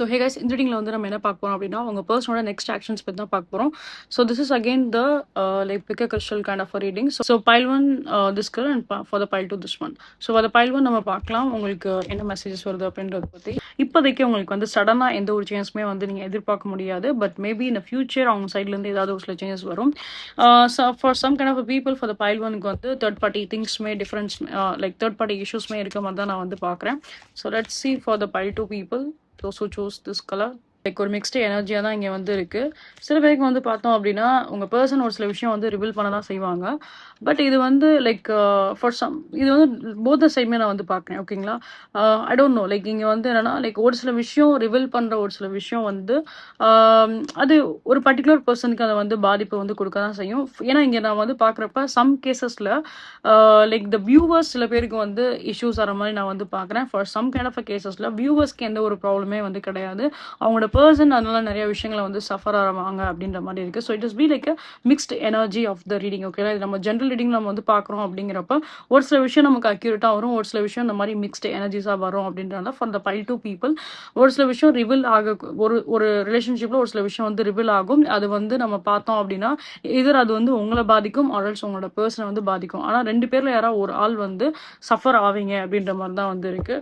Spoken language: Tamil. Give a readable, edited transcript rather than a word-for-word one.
ஸோ ஹே கைஸ், இந்த ரீடிங்கில் வந்து நம்ம என்ன பார்க்க போகிறோம் அப்படின்னா உங்கள் பர்சனோட நெக்ஸ்ட் ஆக்ஷன்ஸ் பற்றி தான் பார்க்க போகிறோம். So this is again the like pick a crystal kind of reading. So pile one this card and for the pile two this one. So for the pile one நம்ம பார்க்கலாம் உங்களுக்கு என்ன மெசேஜஸ் வருது அப்படின்றத பற்றி. இப்போதைக்கு உங்களுக்கு வந்து சடனாக எந்த ஒரு சேஞ்சஸுமே வந்து நீங்கள் எதிர்பார்க்க முடியாது. பட் மேபி இந்த ஃபியூச்சர் அவங்க சைட்லேருந்து ஏதாவது ஒரு சில சேஞ்சஸ் வரும். So for some kind of people for the pile ஒனுக்கு வந்து தேர்ட் பார்ட்டி திங்ஸ்மே டிஃப்ரென்ஸ் லைக் தேர்ட் பார்ட்டி இஷ்யூஸ்மே இருக்க மாதிரி தான் நான் வந்து பார்க்குறேன். So let's see for the pile two people those who chose this color. Like ஒரு மிக்ஸ்டு எனர்ஜியாக தான் இங்கே வந்து இருக்குது. சில பேருக்கு வந்து பார்த்தோம் அப்படின்னா உங்கள் பர்சன் ஒரு சில விஷயம் வந்து ரிவீல் பண்ண தான் செய்வாங்க. பட் இது வந்து லைக் ஃபார் சம் இது வந்து போத் சைடுமே நான் வந்து பார்க்குறேன். ஓகேங்களா? ஐ டோன்ட் நோ லைக் இங்கே வந்து என்னென்னா லைக் ஒரு சில விஷயம் ரிவீல் பண்ணுற ஒரு சில விஷயம் வந்து அது ஒரு பர்டிகுலர் பர்சனுக்கு அதை வந்து பாதிப்பை வந்து கொடுக்க தான் செய்யும். ஏன்னா இங்கே நான் வந்து பார்க்குறப்ப சம் கேசஸில் லைக் த வியூவர்ஸ் சில பேருக்கு வந்து இஷ்யூஸ் வர மாதிரி நான் வந்து பார்க்குறேன். ஃபார் சம் கைண்ட் ஆஃப் கேசஸில் வியூவர்ஸ்க்கு எந்த ஒரு ப்ராப்ளமே வந்து கிடையாது. அவங்களோட பர்சன் அதனால நிறைய விஷயங்களை வந்து சஃபர் ஆவாங்க அப்படின்ற மாதிரி இருக்குது. So it is be like a mixed energy of the reading. ஓகேங்களா? இது நம்ம ஜென்ரல் ரீடிங் நம்ம வந்து பார்க்குறோம் அப்படிங்கிறப்ப ஒரு சில விஷயம் நமக்கு அக்யூரேட்டாக வரும், ஒரு சில விஷயம் இந்த மாதிரி மிக்ஸ்டு எனர்ஜிஸாக வரும் அப்படின்றத for the pile two people ஒரு சில விஷயம் ரிவீல் ஆக ஒரு ரிலேஷன்ஷிப்பில் ஒரு சில விஷயம் வந்து ரிவீல் ஆகும். அது வந்து நம்ம பார்த்தோம் அப்படின்னா இதர் அது வந்து உங்களை பாதிக்கும் ஆர்எல்ஸ் உங்களோட பர்சனை வந்து பாதிக்கும். ஆனால் ரெண்டு பேரில் யாராவது ஒரு ஆள் வந்து சஃபர் ஆவீங்க அப்படின்ற மாதிரி தான் வந்து இருக்குது.